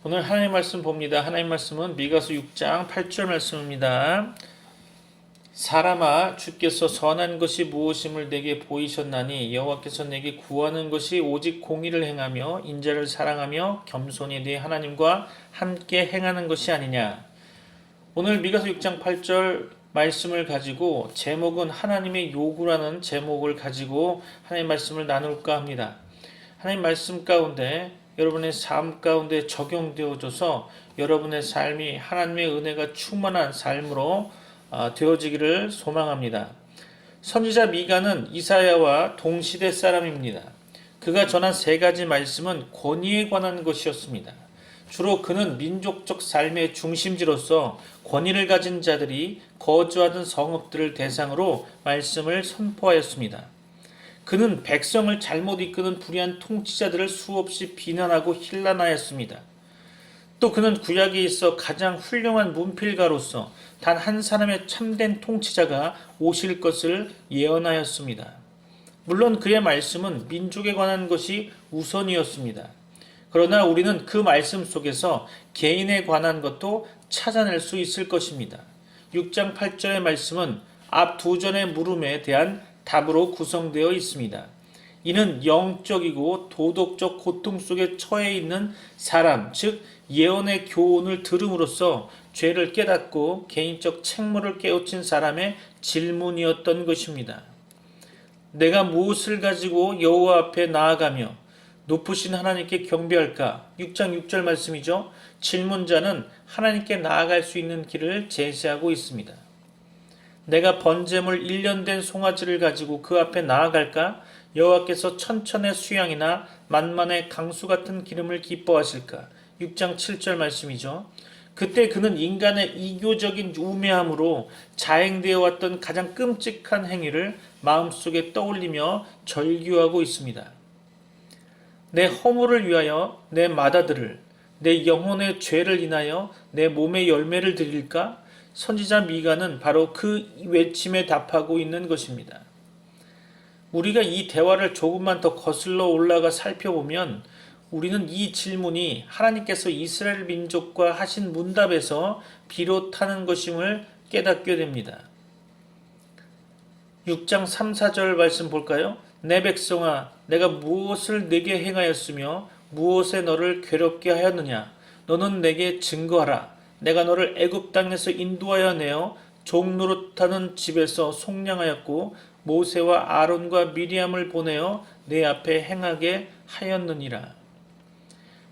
오늘 하나님 말씀 봅니다. 하나님 말씀은 미가서 6장 8절 말씀입니다. 사람아, 주께서 선한 것이 무엇임을 내게 보이셨나니 여호와께서 내게 구하는 것이 오직 공의를 행하며 인자를 사랑하며 겸손히 네 하나님과 함께 행하는 것이 아니냐. 오늘 미가서 6장 8절 말씀을 가지고 제목은 하나님의 요구라는 제목을 가지고 하나님 말씀을 나눌까 합니다. 하나님 말씀 가운데 여러분의 삶 가운데 적용되어져서 여러분의 삶이 하나님의 은혜가 충만한 삶으로 되어지기를 소망합니다. 선지자 미가는 이사야와 동시대 사람입니다. 그가 전한 세 가지 말씀은 권위에 관한 것이었습니다. 주로 그는 민족적 삶의 중심지로서 권위를 가진 자들이 거주하던 성읍들을 대상으로 말씀을 선포하였습니다. 그는 백성을 잘못 이끄는 불의한 통치자들을 수없이 비난하고 힐난하였습니다. 또 그는 구약에 있어 가장 훌륭한 문필가로서 단 한 사람의 참된 통치자가 오실 것을 예언하였습니다. 물론 그의 말씀은 민족에 관한 것이 우선이었습니다. 그러나 우리는 그 말씀 속에서 개인에 관한 것도 찾아낼 수 있을 것입니다. 6장 8절의 말씀은 앞 두 전의 물음에 대한 답으로 구성되어 있습니다. 이는 영적이고 도덕적 고통 속에 처해 있는 사람, 즉 예언의 교훈을 들음으로써 죄를 깨닫고 개인적 책무를 깨우친 사람의 질문이었던 것입니다. 내가 무엇을 가지고 여호와 앞에 나아가며 높으신 하나님께 경배할까? 6장 6절 말씀이죠. 질문자는 하나님께 나아갈 수 있는 길을 제시하고 있습니다. 내가 번제물 1년 된 송아지를 가지고 그 앞에 나아갈까? 여호와께서 천천의 수양이나 만만의 강수 같은 기름을 기뻐하실까? 6장 7절 말씀이죠. 그때 그는 인간의 이교적인 우매함으로 자행되어 왔던 가장 끔찍한 행위를 마음속에 떠올리며 절규하고 있습니다. 내 허물을 위하여 내 맏아들을, 내 영혼의 죄를 인하여 내 몸의 열매를 드릴까? 선지자 미가는 바로 그 외침에 답하고 있는 것입니다. 우리가 이 대화를 조금만 더 거슬러 올라가 살펴보면 우리는 이 질문이 하나님께서 이스라엘 민족과 하신 문답에서 비롯하는 것임을 깨닫게 됩니다. 6장 3, 4절 말씀 볼까요? 내 백성아, 내가 무엇을 내게 행하였으며 무엇에 너를 괴롭게 하였느냐? 너는 내게 증거하라. 내가 너를 애굽 땅에서 인도하여 내어 종 노릇하는 집에서 속량하였고 모세와 아론과 미리암을 보내어 내 앞에 행하게 하였느니라.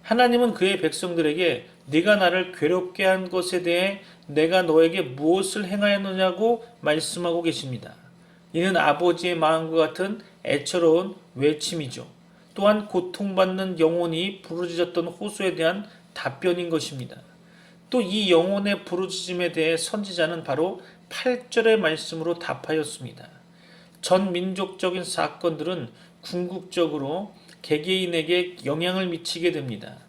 하나님은 그의 백성들에게 네가 나를 괴롭게 한 것에 대해 내가 너에게 무엇을 행하였느냐고 말씀하고 계십니다. 이는 아버지의 마음과 같은 애처로운 외침이죠. 또한 고통받는 영혼이 부르짖었던 호소에 대한 답변인 것입니다. 또 이 영혼의 부르짖음에 대해 선지자는 바로 8절의 말씀으로 답하였습니다. 전 민족적인 사건들은 궁극적으로 개개인에게 영향을 미치게 됩니다.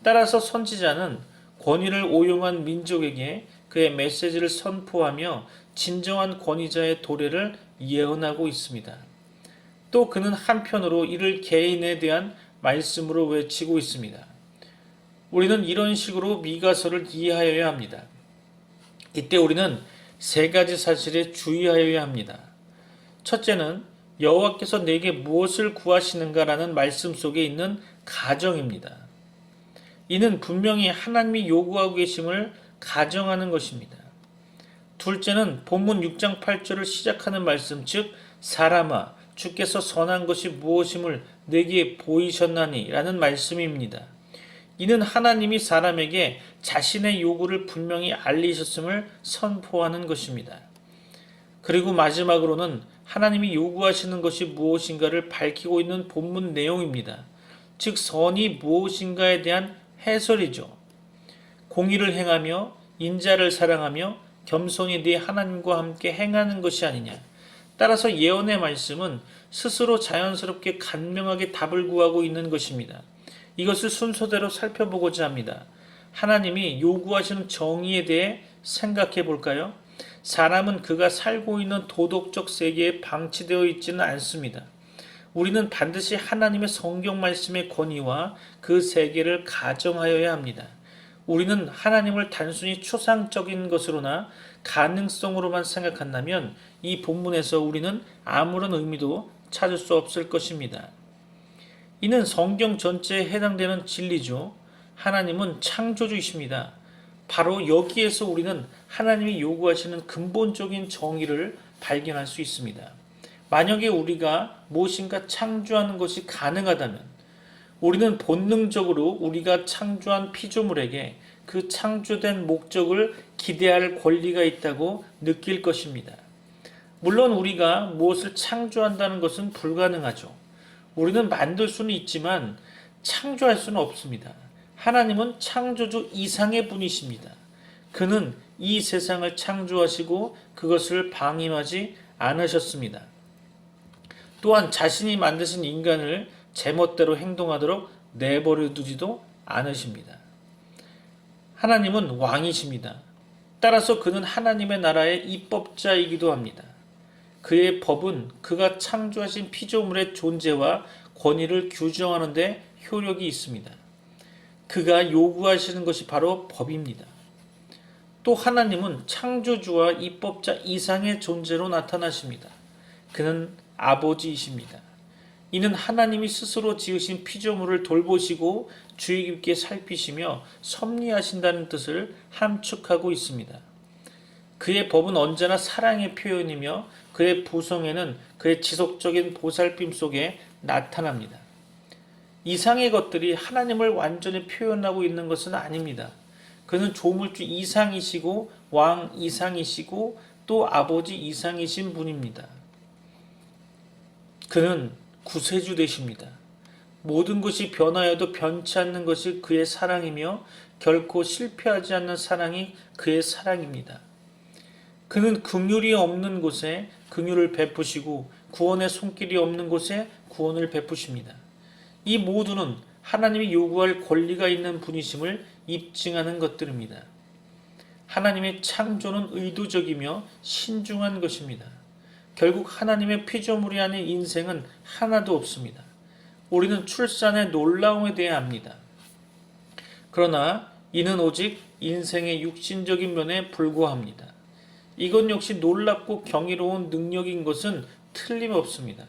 따라서 선지자는 권위를 오용한 민족에게 그의 메시지를 선포하며 진정한 권위자의 도래를 예언하고 있습니다. 또 그는 한편으로 이를 개인에 대한 말씀으로 외치고 있습니다. 우리는 이런 식으로 미가서를 이해하여야 합니다. 이때 우리는 세 가지 사실에 주의하여야 합니다. 첫째는 여호와께서 내게 무엇을 구하시는가라는 말씀 속에 있는 가정입니다. 이는 분명히 하나님이 요구하고 계심을 가정하는 것입니다. 둘째는 본문 6장 8절을 시작하는 말씀, 즉 사람아, 주께서 선한 것이 무엇임을 내게 보이셨나니 라는 말씀입니다. 이는 하나님이 사람에게 자신의 요구를 분명히 알리셨음을 선포하는 것입니다. 그리고 마지막으로는 하나님이 요구하시는 것이 무엇인가를 밝히고 있는 본문 내용입니다. 즉 선이 무엇인가에 대한 해설이죠. 공의를 행하며 인자를 사랑하며 겸손히 네 하나님과 함께 행하는 것이 아니냐. 따라서 예언의 말씀은 스스로 자연스럽게 간명하게 답을 구하고 있는 것입니다. 이것을 순서대로 살펴보고자 합니다. 하나님이 요구하시는 정의에 대해 생각해 볼까요? 사람은 그가 살고 있는 도덕적 세계에 방치되어 있지는 않습니다. 우리는 반드시 하나님의 성경 말씀의 권위와 그 세계를 가정하여야 합니다. 우리는 하나님을 단순히 추상적인 것으로나 가능성으로만 생각한다면 이 본문에서 우리는 아무런 의미도 찾을 수 없을 것입니다. 이는 성경 전체에 해당되는 진리죠. 하나님은 창조주이십니다. 바로 여기에서 우리는 하나님이 요구하시는 근본적인 정의를 발견할 수 있습니다. 만약에 우리가 무엇인가 창조하는 것이 가능하다면 우리는 본능적으로 우리가 창조한 피조물에게 그 창조된 목적을 기대할 권리가 있다고 느낄 것입니다. 물론 우리가 무엇을 창조한다는 것은 불가능하죠. 우리는 만들 수는 있지만 창조할 수는 없습니다. 하나님은 창조주 이상의 분이십니다. 그는 이 세상을 창조하시고 그것을 방임하지 않으셨습니다. 또한 자신이 만드신 인간을 제멋대로 행동하도록 내버려 두지도 않으십니다. 하나님은 왕이십니다. 따라서 그는 하나님의 나라의 입법자이기도 합니다. 그의 법은 그가 창조하신 피조물의 존재와 권위를 규정하는 데 효력이 있습니다. 그가 요구하시는 것이 바로 법입니다. 또 하나님은 창조주와 입법자 이상의 존재로 나타나십니다. 그는 아버지이십니다. 이는 하나님이 스스로 지으신 피조물을 돌보시고 주의 깊게 살피시며 섭리하신다는 뜻을 함축하고 있습니다. 그의 법은 언제나 사랑의 표현이며 그의 부성에는 그의 지속적인 보살핌 속에 나타납니다. 이상의 것들이 하나님을 완전히 표현하고 있는 것은 아닙니다. 그는 조물주 이상이시고 왕 이상이시고 또 아버지 이상이신 분입니다. 그는 구세주 되십니다. 모든 것이 변하여도 변치 않는 것이 그의 사랑이며 결코 실패하지 않는 사랑이 그의 사랑입니다. 그는 긍휼이 없는 곳에 긍휼을 베푸시고 구원의 손길이 없는 곳에 구원을 베푸십니다. 이 모두는 하나님이 요구할 권리가 있는 분이심을 입증하는 것들입니다. 하나님의 창조는 의도적이며 신중한 것입니다. 결국 하나님의 피조물이 아닌 인생은 하나도 없습니다. 우리는 출산의 놀라움에 대해 압니다. 그러나 이는 오직 인생의 육신적인 면에 불과합니다. 이것 역시 놀랍고 경이로운 능력인 것은 틀림없습니다.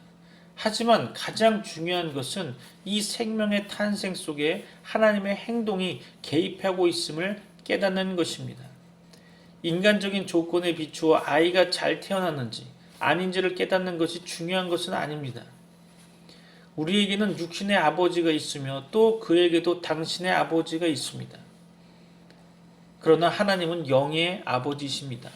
하지만 가장 중요한 것은 이 생명의 탄생 속에 하나님의 행동이 개입하고 있음을 깨닫는 것입니다. 인간적인 조건에 비추어 아이가 잘 태어났는지 아닌지를 깨닫는 것이 중요한 것은 아닙니다. 우리에게는 육신의 아버지가 있으며 또 그에게도 당신의 아버지가 있습니다. 그러나 하나님은 영의 아버지이십니다.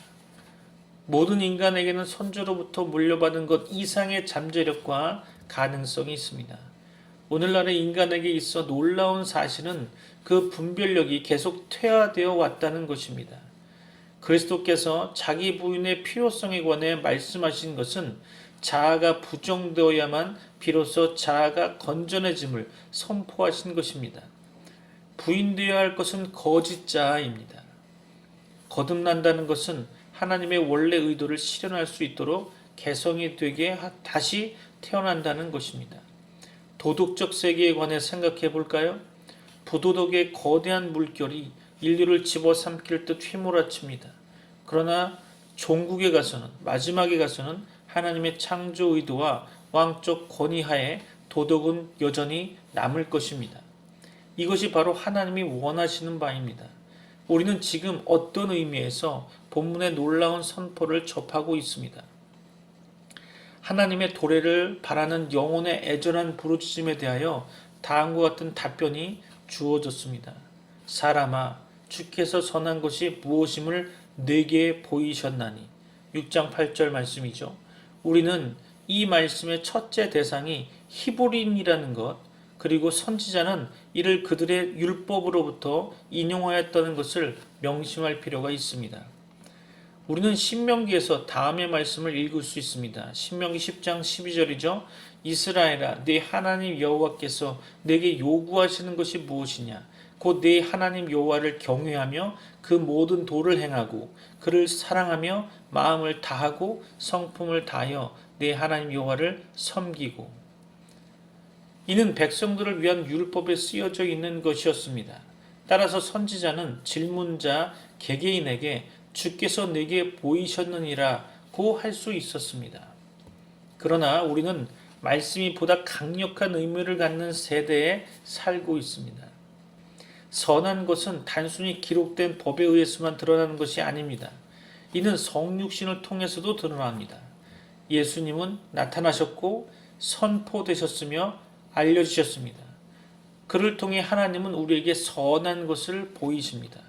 모든 인간에게는 선조로부터 물려받은 것 이상의 잠재력과 가능성이 있습니다. 오늘날의 인간에게 있어 놀라운 사실은 그 분별력이 계속 퇴화되어 왔다는 것입니다. 그리스도께서 자기 부인의 필요성에 관해 말씀하신 것은 자아가 부정되어야만 비로소 자아가 건전해짐을 선포하신 것입니다. 부인되어야 할 것은 거짓 자아입니다. 거듭난다는 것은 하나님의 원래 의도를 실현할 수 있도록 개성이 되게 다시 태어난다는 것입니다. 도덕적 세계에 관해 생각해 볼까요? 부도덕의 거대한 물결이 인류를 집어삼킬 듯 휘몰아칩니다. 그러나 종국에 가서는 마지막에 가서는 하나님의 창조 의도와 왕적 권위하에 도덕은 여전히 남을 것입니다. 이것이 바로 하나님이 원하시는 바입니다. 우리는 지금 어떤 의미에서 본문의 놀라운 선포를 접하고 있습니다. 하나님의 도래를 바라는 영혼의 애절한 부르짖음에 대하여 다음과 같은 답변이 주어졌습니다. 사람아, 주께서 선한 것이 무엇임을 내게 보이셨나니. 6장 8절 말씀이죠. 우리는 이 말씀의 첫째 대상이 히브리인이라는 것, 그리고 선지자는 이를 그들의 율법으로부터 인용하였다는 것을 명심할 필요가 있습니다. 우리는 신명기에서 다음의 말씀을 읽을 수 있습니다. 신명기 10장 12절이죠. 이스라엘아, 네 하나님 여호와께서 내게 요구하시는 것이 무엇이냐? 곧 네 하나님 여호와를 경외하며 그 모든 도를 행하고 그를 사랑하며 마음을 다하고 성품을 다하여 네 하나님 여호와를 섬기고. 이는 백성들을 위한 율법에 쓰여져 있는 것이었습니다. 따라서 선지자는 질문자 개개인에게 주께서 내게 보이셨느니라고 할 수 있었습니다. 그러나 우리는 말씀이 보다 강력한 의미를 갖는 세대에 살고 있습니다. 선한 것은 단순히 기록된 법에 의해서만 드러나는 것이 아닙니다. 이는 성육신을 통해서도 드러납니다. 예수님은 나타나셨고 선포되셨으며 알려주셨습니다. 그를 통해 하나님은 우리에게 선한 것을 보이십니다.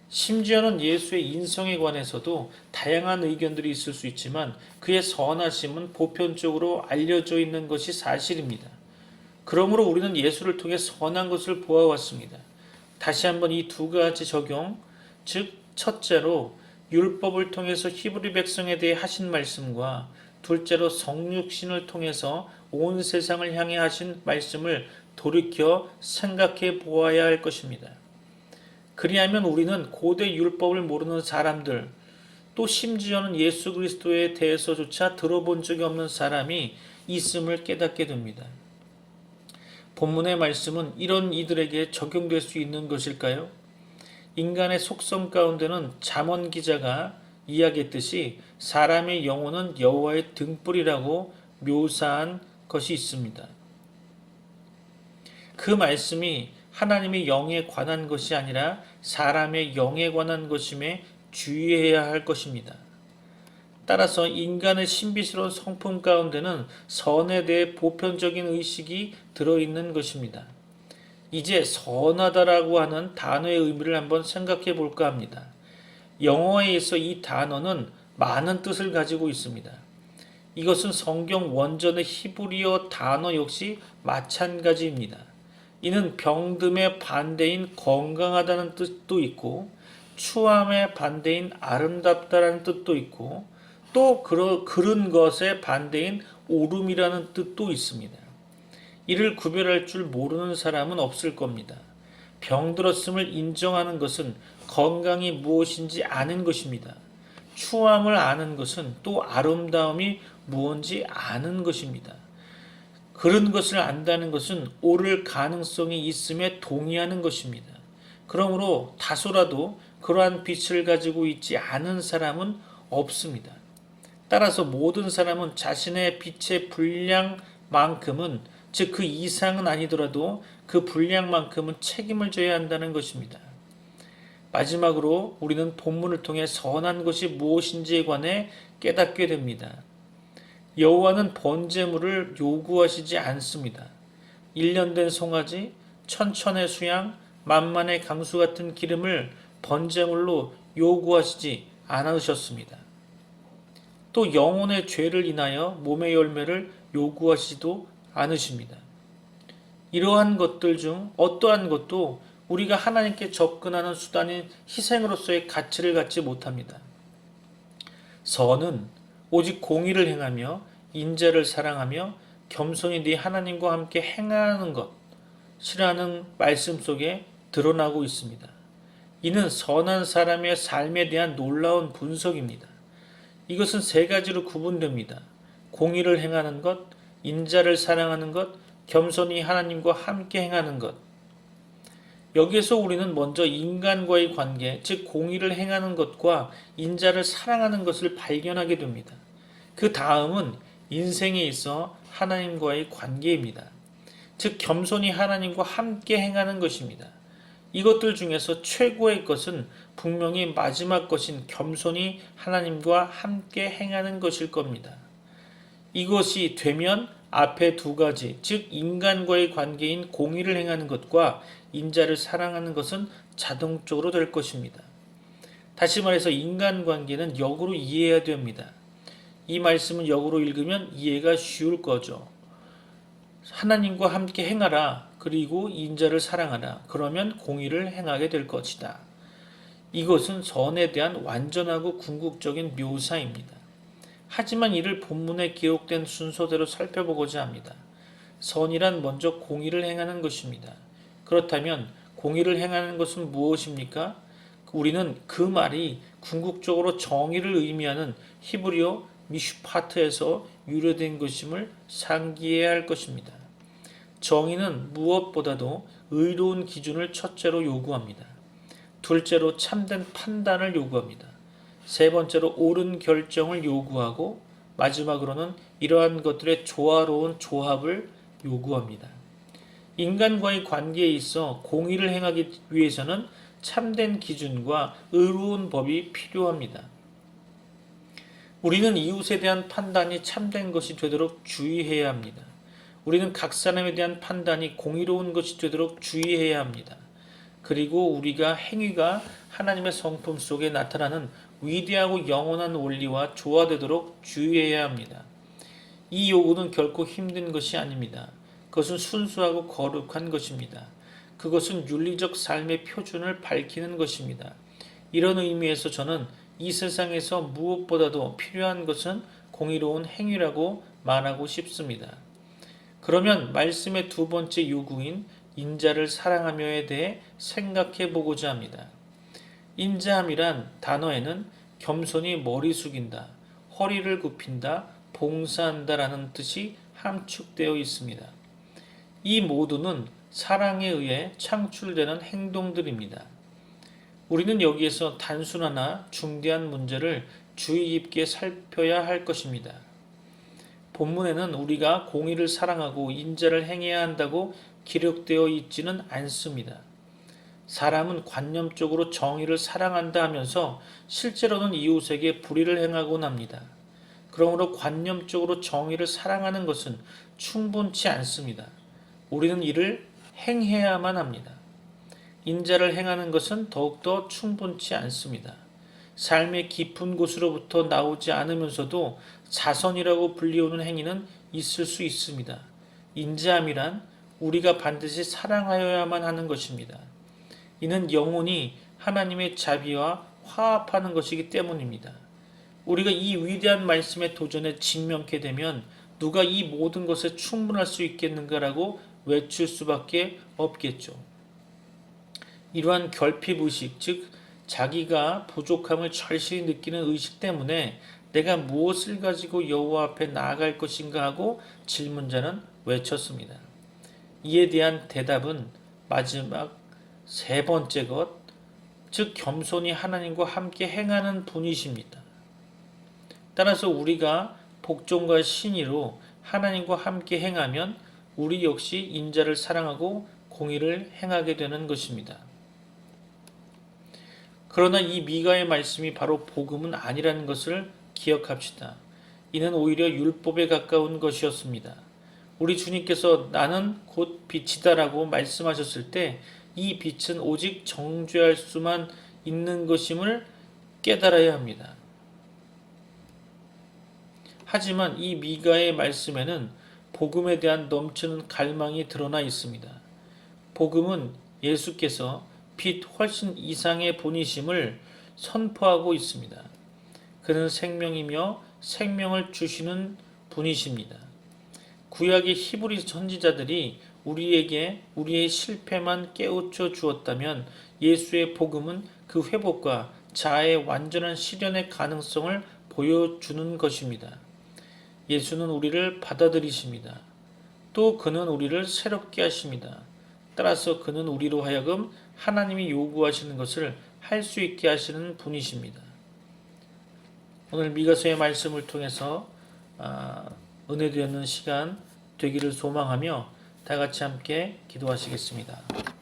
심지어는 예수의 인성에 관해서도 다양한 의견들이 있을 수 있지만 그의 선하심은 보편적으로 알려져 있는 것이 사실입니다. 그러므로 우리는 예수를 통해 선한 것을 보아왔습니다. 다시 한번 이 두 가지 적용, 즉 첫째로 율법을 통해서 히브리 백성에 대해 하신 말씀과 둘째로 성육신을 통해서 온 세상을 향해 하신 말씀을 돌이켜 생각해 보아야 할 것입니다. 그리하면 우리는 고대 율법을 모르는 사람들, 또 심지어는 예수 그리스도에 대해서조차 들어본 적이 없는 사람이 있음을 깨닫게 됩니다. 본문의 말씀은 이런 이들에게 적용될 수 있는 것일까요? 인간의 속성 가운데는 잠언 기자가 이야기했듯이 사람의 영혼은 여호와의 등불이라고 묘사한 것이 있습니다. 그 말씀이 하나님의 영에 관한 것이 아니라 사람의 영에 관한 것임에 주의해야 할 것입니다. 따라서 인간의 신비스러운 성품 가운데는 선에 대해 보편적인 의식이 들어있는 것입니다. 이제 선하다라고 하는 단어의 의미를 한번 생각해 볼까 합니다. 영어에서 이 단어는 많은 뜻을 가지고 있습니다. 이것은 성경 원전의 히브리어 단어 역시 마찬가지입니다. 이는 병듦의 반대인 건강하다는 뜻도 있고 추함의 반대인 아름답다라는 뜻도 있고 또 그런 것의 반대인 오름이라는 뜻도 있습니다. 이를 구별할 줄 모르는 사람은 없을 겁니다. 병들었음을 인정하는 것은 건강이 무엇인지 아는 것입니다. 추함을 아는 것은 또 아름다움이 무엇인지 아는 것입니다. 그런 것을 안다는 것은 오를 가능성이 있음에 동의하는 것입니다. 그러므로 다소라도 그러한 빛을 가지고 있지 않은 사람은 없습니다. 따라서 모든 사람은 자신의 빛의 분량만큼은, 즉 그 이상은 아니더라도 그 분량만큼은 책임을 져야 한다는 것입니다. 마지막으로 우리는 본문을 통해 선한 것이 무엇인지에 관해 깨닫게 됩니다. 여호와는 번제물을 요구하시지 않습니다. 1년 된 송아지, 천천의 수양, 만만의 강수 같은 기름을 번제물로 요구하시지 않으셨습니다. 또 영혼의 죄를 인하여 몸의 열매를 요구하시지도 않으십니다. 이러한 것들 중 어떠한 것도 우리가 하나님께 접근하는 수단인 희생으로서의 가치를 갖지 못합니다. 선은 오직 공의를 행하며 인자를 사랑하며 겸손히 네 하나님과 함께 행하는 것이라는 말씀 속에 드러나고 있습니다. 이는 선한 사람의 삶에 대한 놀라운 분석입니다. 이것은 세 가지로 구분됩니다. 공의를 행하는 것, 인자를 사랑하는 것, 겸손히 하나님과 함께 행하는 것. 여기에서 우리는 먼저 인간과의 관계, 즉 공의를 행하는 것과 인자를 사랑하는 것을 발견하게 됩니다. 그 다음은 인생에 있어 하나님과의 관계입니다. 즉 겸손히 하나님과 함께 행하는 것입니다. 이것들 중에서 최고의 것은 분명히 마지막 것인 겸손히 하나님과 함께 행하는 것일 겁니다. 이것이 되면 앞에 두 가지, 즉 인간과의 관계인 공의를 행하는 것과 인자를 사랑하는 것은 자동적으로 될 것입니다. 다시 말해서 인간관계는 역으로 이해해야 됩니다. 이 말씀은 역으로 읽으면 이해가 쉬울 거죠. 하나님과 함께 행하라. 그리고 인자를 사랑하라. 그러면 공의를 행하게 될 것이다. 이것은 선에 대한 완전하고 궁극적인 묘사입니다. 하지만 이를 본문에 기록된 순서대로 살펴보고자 합니다. 선이란 먼저 공의를 행하는 것입니다. 그렇다면 공의를 행하는 것은 무엇입니까? 우리는 그 말이 궁극적으로 정의를 의미하는 히브리어 미슈파트에서 유래된 것임을 상기해야 할 것입니다. 정의는 무엇보다도 의로운 기준을 첫째로 요구합니다. 둘째로 참된 판단을 요구합니다. 세 번째로 옳은 결정을 요구하고 마지막으로는 이러한 것들의 조화로운 조합을 요구합니다. 인간과의 관계에 있어 공의를 행하기 위해서는 참된 기준과 의로운 법이 필요합니다. 우리는 이웃에 대한 판단이 참된 것이 되도록 주의해야 합니다. 우리는 각 사람에 대한 판단이 공의로운 것이 되도록 주의해야 합니다. 그리고 우리가 행위가 하나님의 성품 속에 나타나는 위대하고 영원한 원리와 조화되도록 주의해야 합니다. 이 요구는 결코 힘든 것이 아닙니다. 그것은 순수하고 거룩한 것입니다. 그것은 윤리적 삶의 표준을 밝히는 것입니다. 이런 의미에서 저는 이 세상에서 무엇보다도 필요한 것은 공의로운 행위라고 말하고 싶습니다. 그러면 말씀의 두 번째 요구인 인자를 사랑하며에 대해 생각해 보고자 합니다. 인자함이란 단어에는 겸손히 머리 숙인다, 허리를 굽힌다, 봉사한다라는 뜻이 함축되어 있습니다. 이 모두는 사랑에 의해 창출되는 행동들입니다. 우리는 여기에서 단순하나 중대한 문제를 주의 깊게 살펴야 할 것입니다. 본문에는 우리가 공의를 사랑하고 인자를 행해야 한다고 기록되어 있지는 않습니다. 사람은 관념적으로 정의를 사랑한다 하면서 실제로는 이웃에게 불의를 행하곤 합니다. 그러므로 관념적으로 정의를 사랑하는 것은 충분치 않습니다. 우리는 이를 행해야만 합니다. 인자를 행하는 것은 더욱더 충분치 않습니다. 삶의 깊은 곳으로부터 나오지 않으면서도 자선이라고 불리우는 행위는 있을 수 있습니다. 인자함이란 우리가 반드시 사랑하여야만 하는 것입니다. 이는 영혼이 하나님의 자비와 화합하는 것이기 때문입니다. 우리가 이 위대한 말씀의 도전에 직면케 되면 누가 이 모든 것에 충분할 수 있겠는가라고 외칠 수밖에 없겠죠. 이러한 결핍의식, 즉 자기가 부족함을 절실히 느끼는 의식 때문에 내가 무엇을 가지고 여호와 앞에 나아갈 것인가 하고 질문자는 외쳤습니다. 이에 대한 대답은 마지막 세 번째 것, 즉 겸손히 하나님과 함께 행하는 분이십니다. 따라서 우리가 복종과 신의로 하나님과 함께 행하면 우리 역시 인자를 사랑하고 공의를 행하게 되는 것입니다. 그러나 이 미가의 말씀이 바로 복음은 아니라는 것을 기억합시다. 이는 오히려 율법에 가까운 것이었습니다. 우리 주님께서 나는 곧 빛이다라고 말씀하셨을 때 이 빛은 오직 정죄할 수만 있는 것임을 깨달아야 합니다. 하지만 이 미가의 말씀에는 복음에 대한 넘치는 갈망이 드러나 있습니다. 복음은 예수께서 빛 훨씬 이상의 분이심을 선포하고 있습니다. 그는 생명이며 생명을 주시는 분이십니다. 구약의 히브리 선지자들이 우리에게 우리의 실패만 깨우쳐 주었다면 예수의 복음은 그 회복과 자아의 완전한 실현의 가능성을 보여주는 것입니다. 예수는 우리를 받아들이십니다. 또 그는 우리를 새롭게 하십니다. 따라서 그는 우리로 하여금 하나님이 요구하시는 것을 할 수 있게 하시는 분이십니다. 오늘 미가서의 말씀을 통해서 은혜 되는 시간 되기를 소망하며 다 같이 함께 기도하시겠습니다.